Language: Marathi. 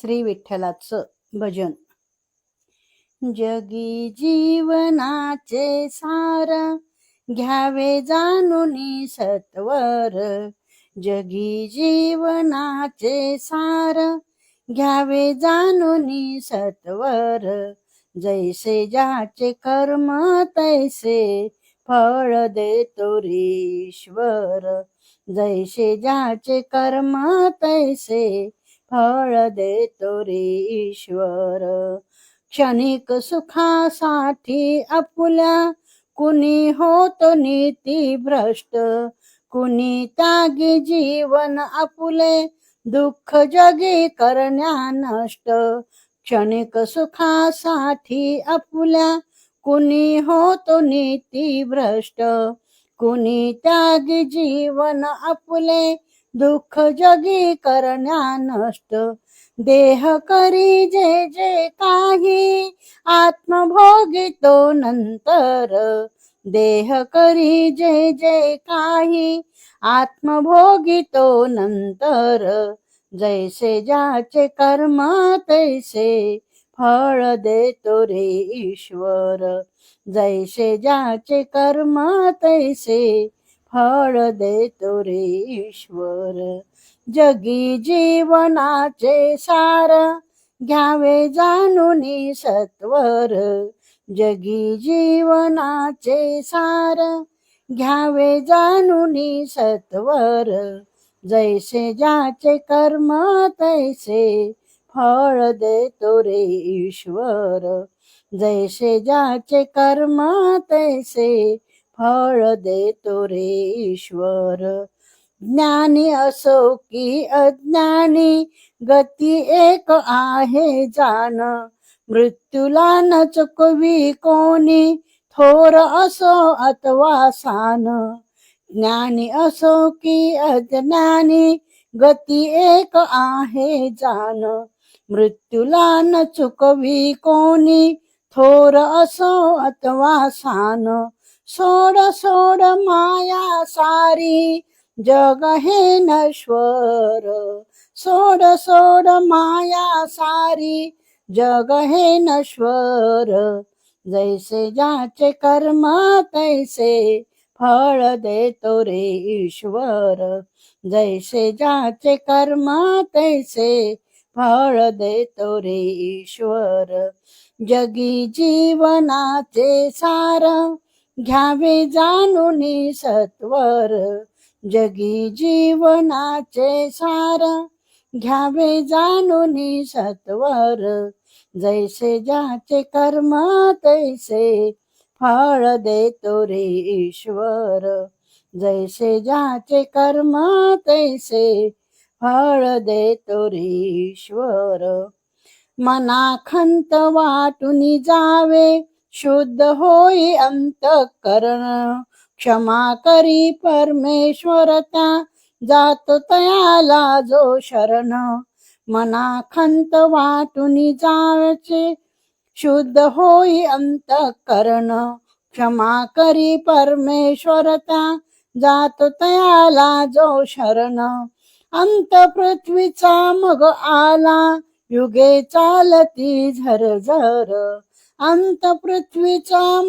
श्री विठ्ठलाचं भजन. जगी जीवनाचे सार, घ्यावे जाणूनी सत्वर. जगी जीवनाचे सार, घ्यावे जाणूनी सत्वर. जैसे ज्याचे कर्म तैसे फळ देतो ईश्वर. जैसे ज्याचे कर्म तैसे फळ देतो ईश्वर. क्षणिक सुखासाठी आपुल्या कुणी होतो नीती भ्रष्ट. कुणी त्यागी जीवन आपुले दुःख जगी करण्या नष्ट. क्षणिक सुखासाठी आपुल्या कुणी होतो नीती भ्रष्ट. कुणी त्यागी जीवन आपुले दुःख जगी करण्या नष्ट. देह करी जे जे काही आत्मभोगितो नंतर. देह करी जे जे काही आत्मभोगितो नंतर. जैसे ज्याचे कर्म तैसे फळ देतो ईश्वर. जैसे ज्याचे कर्म तैसे फळ देतो ईश्वर. जगी जीवनाचे सार, घ्यावे जाणूनी सत्वर. जगी जीवनाचे सार, घ्यावे जाणूनी सत्वर. जैसे ज्याचे कर्म तैसे फळ देतो ईश्वर. जैसे ज्याचे कर्म तैसे फळ देतो ईश्वर. ज्ञानी असो की अज्ञानी, गती एक आहे जाण. मृत्यूला न चुकवी कोणी, थोर असो अथवा सान. ज्ञानी असो की अज्ञानी, गती एक आहे जाण. मृत्यूला न चुकवी कोणी, थोर असो अथवा सान. सोड सोड माया सारी, जग हे नश्वर. सोड सोड माया सारी, जग हे नश्वर. जैसे ज्याचे कर्म तैसे फळ देतो ईश्वर. जैसे ज्याचे कर्म तैसे फळ देतो ईश्वर. जगी जीवनाचे सार, घ्यावे जाणूनी सत्वर. जगी जीवनाचे सार, घ्यावे जाणूनी सत्वर. जैसे ज्याचे कर्म तैसे फळ देतो ईश्वर. जैसे ज्याचे कर्म तैसे फळ देतो ईश्वर. मनाखंत वाटून जावे, शुद्ध होई अंतःकरण. क्षमा करी परमेश्वर त्या, जातो तयाला जो शरण. मनाखंत वाटून जावचे, शुद्ध होई अंतःकरण. क्षमा करी परमेश्वर त्या, जातो तयाला जो शरण. अंत पृथ्वीचा मग आला, युगे चालती झरझर. अंत पृथ्वीचा